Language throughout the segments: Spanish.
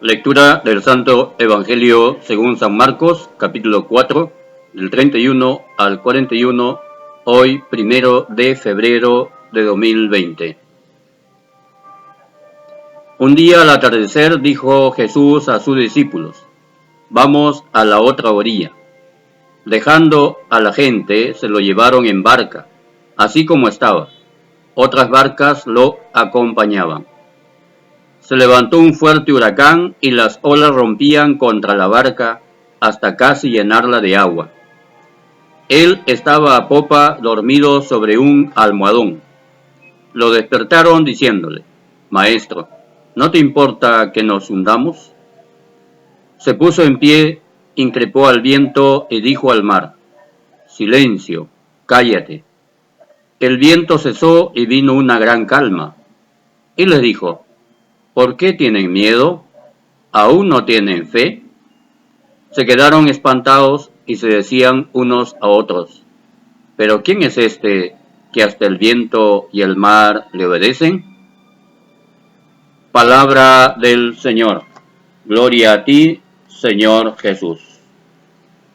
Lectura del Santo Evangelio según San Marcos, capítulo 4, del 31 al 41, hoy 1 de febrero de 2020. Un día al atardecer dijo Jesús a sus discípulos: vamos a la otra orilla. Dejando a la gente, se lo llevaron en barca, así como estaba. Otras barcas lo acompañaban. Se levantó un fuerte huracán y las olas rompían contra la barca hasta casi llenarla de agua. Él estaba a popa, dormido sobre un almohadón. Lo despertaron diciéndole: Maestro, ¿no te importa que nos hundamos? Se puso en pie, increpó al viento y dijo al mar: Silencio, cállate. El viento cesó y vino una gran calma. Y les dijo: ¿por qué tienen miedo? ¿Aún no tienen fe? Se quedaron espantados y se decían unos a otros: ¿pero quién es este que hasta el viento y el mar le obedecen? Palabra del Señor. Gloria a ti, Señor Jesús.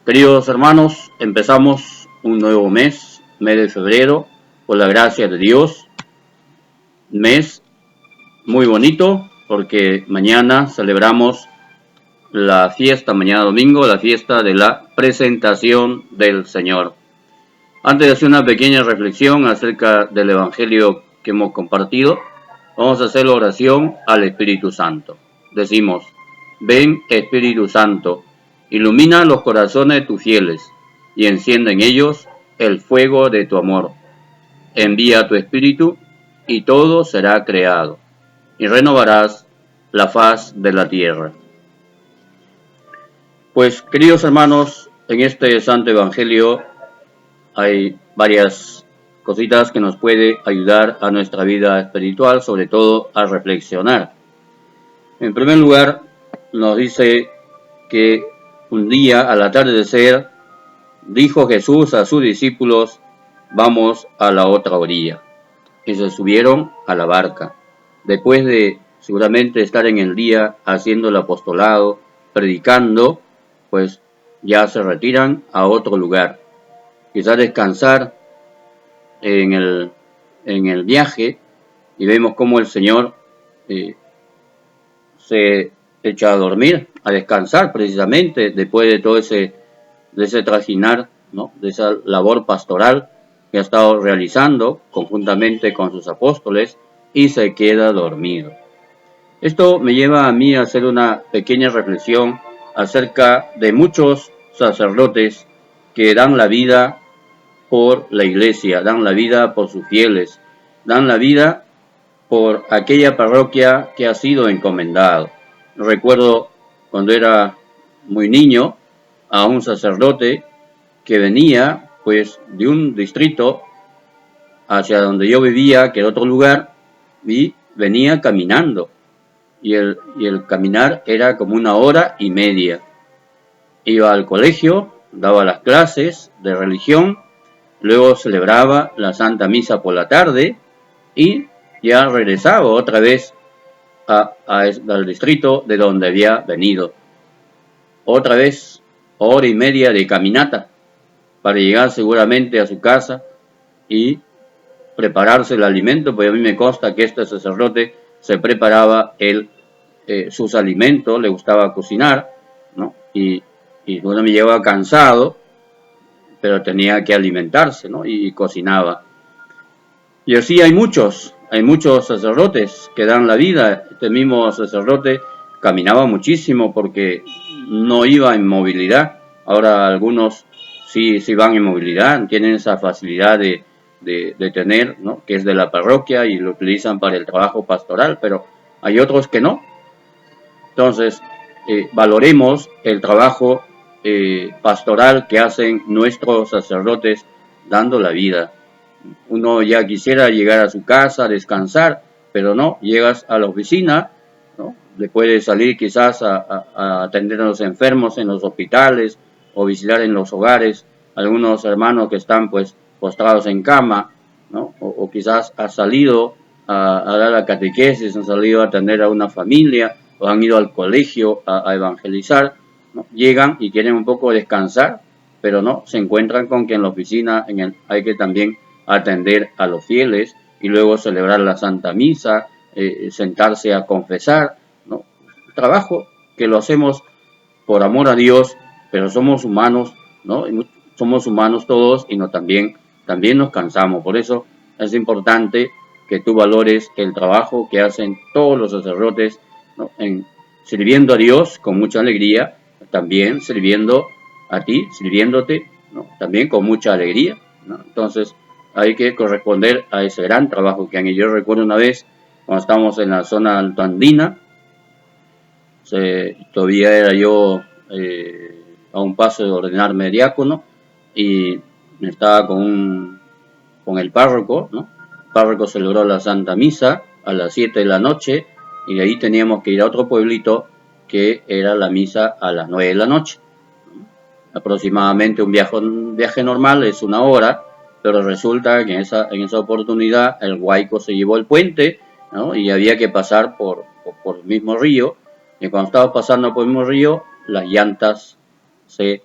Queridos hermanos, empezamos un nuevo mes de febrero, por la gracia de Dios. Mes muy bonito, porque mañana celebramos la fiesta, mañana domingo, la fiesta de la presentación del Señor. Antes de hacer una pequeña reflexión acerca del Evangelio que hemos compartido, vamos a hacer la oración al Espíritu Santo. Decimos: ven Espíritu Santo, ilumina los corazones de tus fieles y enciende en ellos el fuego de tu amor. Envía tu Espíritu y todo será creado, y renovarás la faz de la tierra. Pues, queridos hermanos, en este Santo Evangelio hay varias cositas que nos puede ayudar a nuestra vida espiritual, sobre todo a reflexionar. En primer lugar, nos dice que un día al atardecer dijo Jesús a sus discípulos: vamos a la otra orilla. Y se subieron a la barca. Después de seguramente estar en el día haciendo el apostolado, predicando, pues ya se retiran a otro lugar. Quizás descansar en el viaje, y vemos cómo el Señor se echa a dormir, a descansar precisamente después de todo ese trajinar, ¿no? De esa labor pastoral que ha estado realizando conjuntamente con sus apóstoles, y se queda dormido. Esto me lleva a mí a hacer una pequeña reflexión acerca de muchos sacerdotes que dan la vida por la iglesia, dan la vida por sus fieles, dan la vida por aquella parroquia que ha sido encomendado. Recuerdo cuando era muy niño a un sacerdote que venía pues de un distrito hacia donde yo vivía, que era otro lugar, y venía caminando, y el caminar era como 1 hora y media. Iba al colegio, daba las clases de religión, luego celebraba la Santa Misa por la tarde y ya regresaba otra vez al distrito de donde había venido. Otra vez 1 hora y media de caminata para llegar seguramente a su casa y prepararse el alimento, porque a mí me consta que este sacerdote se preparaba sus alimentos, le gustaba cocinar, ¿no? Y bueno, me llevaba cansado, pero tenía que alimentarse, ¿no? Y cocinaba. Y así hay muchos sacerdotes que dan la vida. Este mismo sacerdote caminaba muchísimo porque no iba en movilidad. Ahora algunos sí van en movilidad, tienen esa facilidad de tener, ¿no? Que es de la parroquia y lo utilizan para el trabajo pastoral, pero hay otros que no. Entonces, valoremos el trabajo pastoral que hacen nuestros sacerdotes dando la vida. Uno ya quisiera llegar a su casa, descansar, pero no, llegas a la oficina, ¿no? Le puedes salir quizás a atender a los enfermos en los hospitales o visitar en los hogares algunos hermanos que están pues postrados en cama, ¿no? O quizás has salido a dar la catequesis, has salido a atender a una familia, o han ido al colegio a evangelizar, ¿no? Llegan y quieren un poco descansar, pero no, se encuentran con que en la oficina hay que también atender a los fieles y luego celebrar la Santa Misa, sentarse a confesar, ¿no? Trabajo que lo hacemos por amor a Dios, pero somos humanos, ¿no? Somos humanos todos y no, también nos cansamos. Por eso es importante que tú valores el trabajo que hacen todos los sacerdotes, ¿no? Sirviendo a Dios con mucha alegría, también sirviendo a ti, sirviéndote, ¿no? También con mucha alegría, ¿no? Entonces hay que corresponder a ese gran trabajo que han hecho. Yo recuerdo una vez cuando estábamos en la zona altoandina, todavía era yo a un paso de ordenarme diácono y estaba con el párroco, ¿no? El párroco celebró la Santa Misa a las 7 de la noche y de ahí teníamos que ir a otro pueblito que era la misa a las 9 de la noche. Aproximadamente un viaje normal es 1 hora, pero resulta que en esa oportunidad el Guayco se llevó el puente, ¿no? Y había que pasar por el mismo río, y cuando estaba pasando por el mismo río, las llantas se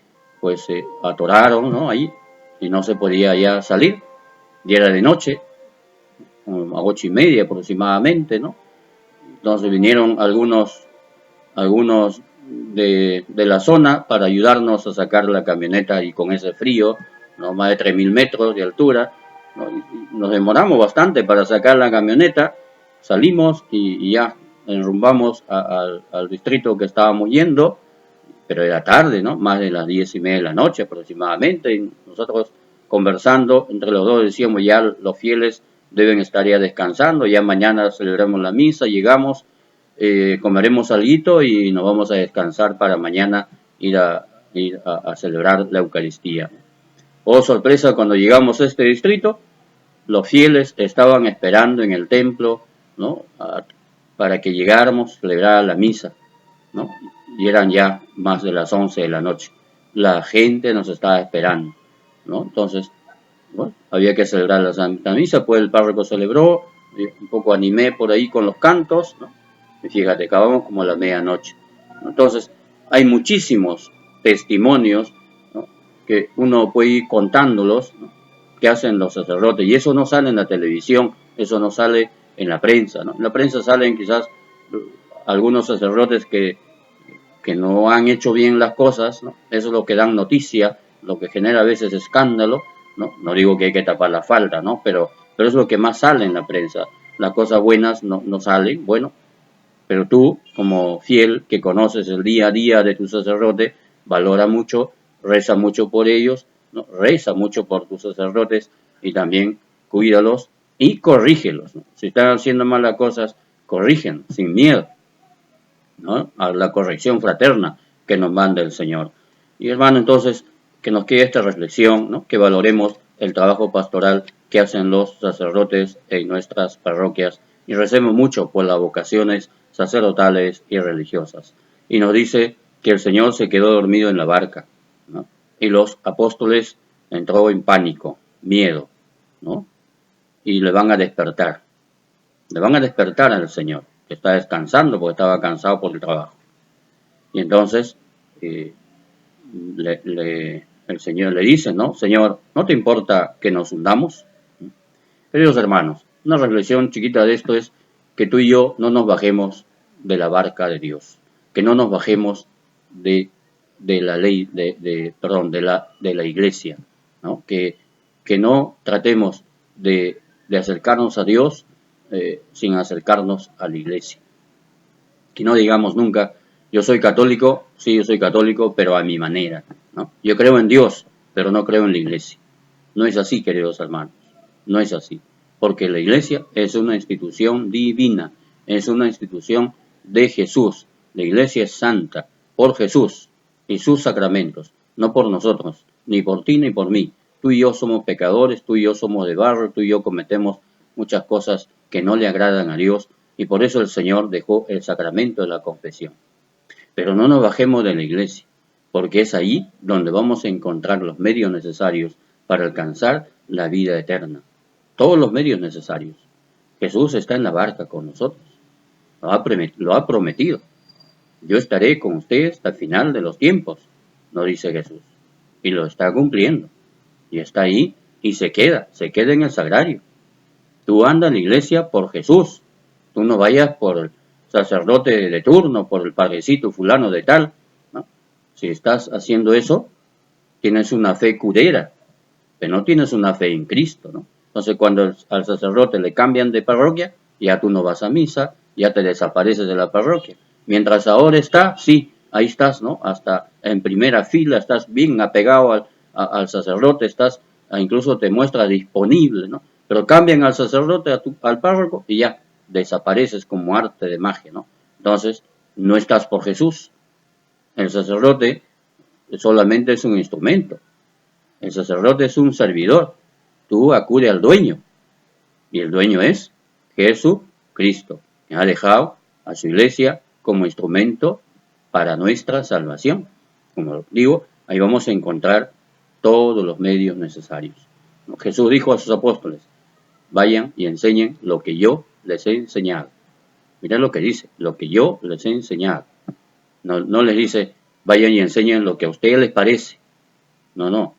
atoraron, ¿no? Ahí, y no se podía ya salir, y era de noche, a 8:30 aproximadamente, ¿no? Entonces vinieron algunos de la zona para ayudarnos a sacar la camioneta y con ese frío, ¿no? Más de 3.000 metros de altura, ¿no? Nos demoramos bastante para sacar la camioneta, salimos y ya enrumbamos al distrito que estábamos yendo, pero era tarde, ¿no? Más de las 10:30 de la noche aproximadamente, y nosotros conversando entre los dos decíamos ya los fieles deben estar ya descansando, ya mañana celebramos la misa, llegamos, comeremos algo y nos vamos a descansar para mañana ir a celebrar la Eucaristía. Oh sorpresa, cuando llegamos a este distrito, los fieles estaban esperando en el templo, ¿no? Para que llegáramos a celebrar la misa, ¿no? Y eran ya más de las 11 de la noche. La gente nos estaba esperando, ¿no? Entonces, bueno, había que celebrar la Santa Misa, pues el párroco celebró, un poco animé por ahí con los cantos, ¿no? Y fíjate, acabamos como a la medianoche. Entonces, hay muchísimos testimonios, ¿no? Que uno puede ir contándolos, ¿no? Que hacen los sacerdotes, y eso no sale en la televisión, eso no sale en la prensa, ¿no? En la prensa salen quizás algunos sacerdotes que no han hecho bien las cosas, ¿no? Eso es lo que dan noticia, lo que genera a veces escándalo, ¿no? No digo que hay que tapar la falta, ¿no? Pero es lo que más sale en la prensa. Las cosas buenas no salen, bueno, pero tú, como fiel que conoces el día a día de tu sacerdote, valora mucho, reza mucho por ellos, ¿no? Reza mucho por tus sacerdotes y también cuídalos y corrígelos, ¿no? Si están haciendo malas cosas, corrigen sin miedo, ¿no? A la corrección fraterna que nos manda el Señor. Y hermano, entonces, que nos quede esta reflexión, ¿no? Que valoremos el trabajo pastoral que hacen los sacerdotes en nuestras parroquias y recemos mucho por las vocaciones sacerdotales y religiosas. Y nos dice que el Señor se quedó dormido en la barca, ¿no? Y los apóstoles entró en pánico, miedo, ¿no? Y le van a despertar al Señor, que está descansando porque estaba cansado por el trabajo. Y entonces el Señor le dice, ¿no? Señor, ¿no te importa que nos hundamos? Queridos hermanos, una reflexión chiquita de esto es que tú y yo no nos bajemos de la barca de Dios, que no nos bajemos de la ley, de la iglesia, ¿no? Que no tratemos de acercarnos a Dios sin acercarnos a la iglesia. Que no digamos nunca, yo soy católico, sí, yo soy católico, pero a mi manera, ¿no? Yo creo en Dios, pero no creo en la iglesia. No es así, queridos hermanos, no es así. Porque la iglesia es una institución divina, es una institución de Jesús. La iglesia es santa por Jesús y sus sacramentos, no por nosotros, ni por ti ni por mí. Tú y yo somos pecadores, tú y yo somos de barro, tú y yo cometemos muchas cosas que no le agradan a Dios y por eso el Señor dejó el sacramento de la confesión. Pero no nos bajemos de la iglesia, porque es ahí donde vamos a encontrar los medios necesarios para alcanzar la vida eterna. Todos los medios necesarios. Jesús está en la barca con nosotros. Lo ha prometido. yo estaré con ustedes hasta el final de los tiempos, nos dice Jesús. Y lo está cumpliendo. Y está ahí y se queda en el sagrario. Tú andas en la iglesia por Jesús. Tú no vayas por el sacerdote de turno, por el padrecito fulano de tal, ¿no? Si estás haciendo eso, tienes una fe curera, pero no tienes una fe en Cristo, ¿no? Entonces cuando al sacerdote le cambian de parroquia, ya tú no vas a misa, ya te desapareces de la parroquia. Mientras ahora está, sí, ahí estás, ¿no? Hasta en primera fila, estás bien apegado al sacerdote, estás, incluso te muestra disponible, ¿no? Pero cambian al sacerdote, al párroco, y ya desapareces como arte de magia, ¿no? Entonces, no estás por Jesús. El sacerdote solamente es un instrumento. El sacerdote es un servidor. Tú acude al dueño. Y el dueño es Jesucristo, que ha dejado a su iglesia como instrumento para nuestra salvación. Como digo, ahí vamos a encontrar todos los medios necesarios. Jesús dijo a sus apóstoles, vayan y enseñen lo que yo les he enseñado. Mirá lo que dice, lo que yo les he enseñado. No les dice, vayan y enseñen lo que a ustedes les parece. No.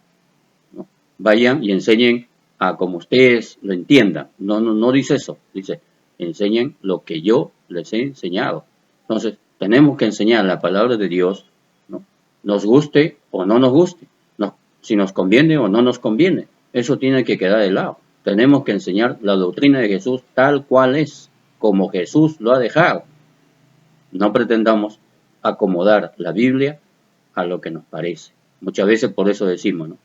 Vayan y enseñen a como ustedes lo entiendan. No dice eso. Dice, enseñen lo que yo les he enseñado. Entonces, tenemos que enseñar la palabra de Dios, ¿no? Nos guste o no nos guste. Si nos conviene o no nos conviene. Eso tiene que quedar de lado. Tenemos que enseñar la doctrina de Jesús tal cual es, como Jesús lo ha dejado. No pretendamos acomodar la Biblia a lo que nos parece. Muchas veces por eso decimos, ¿no?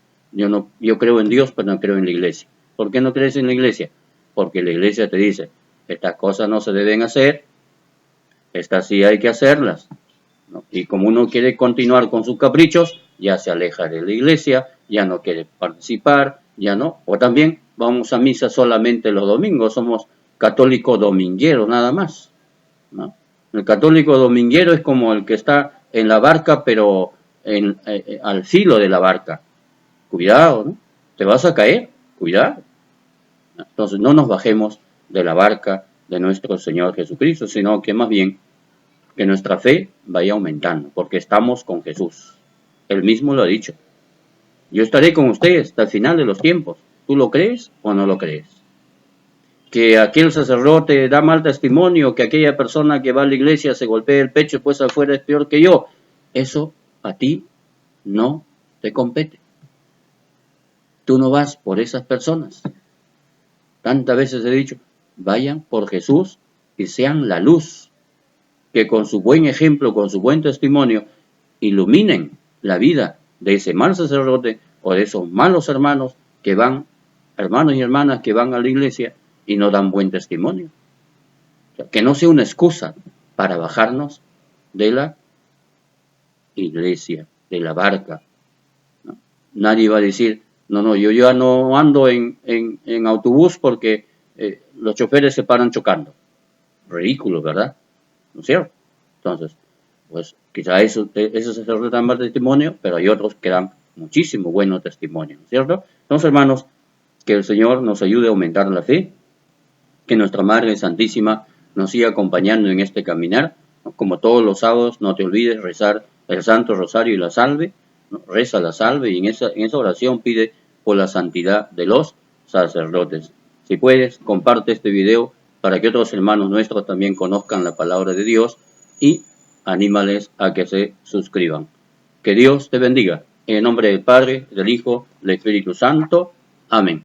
Yo creo en Dios, pero no creo en la iglesia. ¿Por qué no crees en la iglesia? Porque la iglesia te dice, estas cosas no se deben hacer, estas sí hay que hacerlas, ¿no? Y como uno quiere continuar con sus caprichos, ya se aleja de la iglesia, ya no quiere participar, ya no. O también vamos a misa solamente los domingos, somos católicos domingueros nada más, ¿no? El católico dominguero es como el que está en la barca, pero al filo de la barca. Cuidado, ¿no? Te vas a caer, cuidado. Entonces no nos bajemos de la barca de nuestro Señor Jesucristo, sino que más bien que nuestra fe vaya aumentando, porque estamos con Jesús. Él mismo lo ha dicho. Yo estaré con ustedes hasta el final de los tiempos. ¿Tú lo crees o no lo crees? Que aquel sacerdote da mal testimonio, que aquella persona que va a la iglesia se golpea el pecho y pues afuera es peor que yo. Eso a ti no te compete. Tú no vas por esas personas. Tantas veces he dicho, vayan por Jesús y sean la luz, que con su buen ejemplo, con su buen testimonio, iluminen la vida de ese mal sacerdote o de esos malos hermanos y hermanas que van a la iglesia y no dan buen testimonio. O sea, que no sea una excusa para bajarnos de la iglesia, de la barca, ¿no? Nadie va a decir, no, yo ya no ando en autobús porque los choferes se paran chocando. Ridículo, ¿verdad? ¿No es cierto? Entonces, pues quizá eso se dan mal testimonio, pero hay otros que dan muchísimo bueno testimonio, ¿no es cierto? Entonces, hermanos, que el Señor nos ayude a aumentar la fe, que nuestra Madre Santísima nos siga acompañando en este caminar, ¿no? Como todos los sábados, no te olvides rezar el Santo Rosario y la Salve, ¿no? Reza la Salve y en esa oración pide por la santidad de los sacerdotes. Si puedes, comparte este video para que otros hermanos nuestros también conozcan la palabra de Dios y anímales a que se suscriban. Que Dios te bendiga. En el nombre del Padre, del Hijo, del Espíritu Santo. Amén.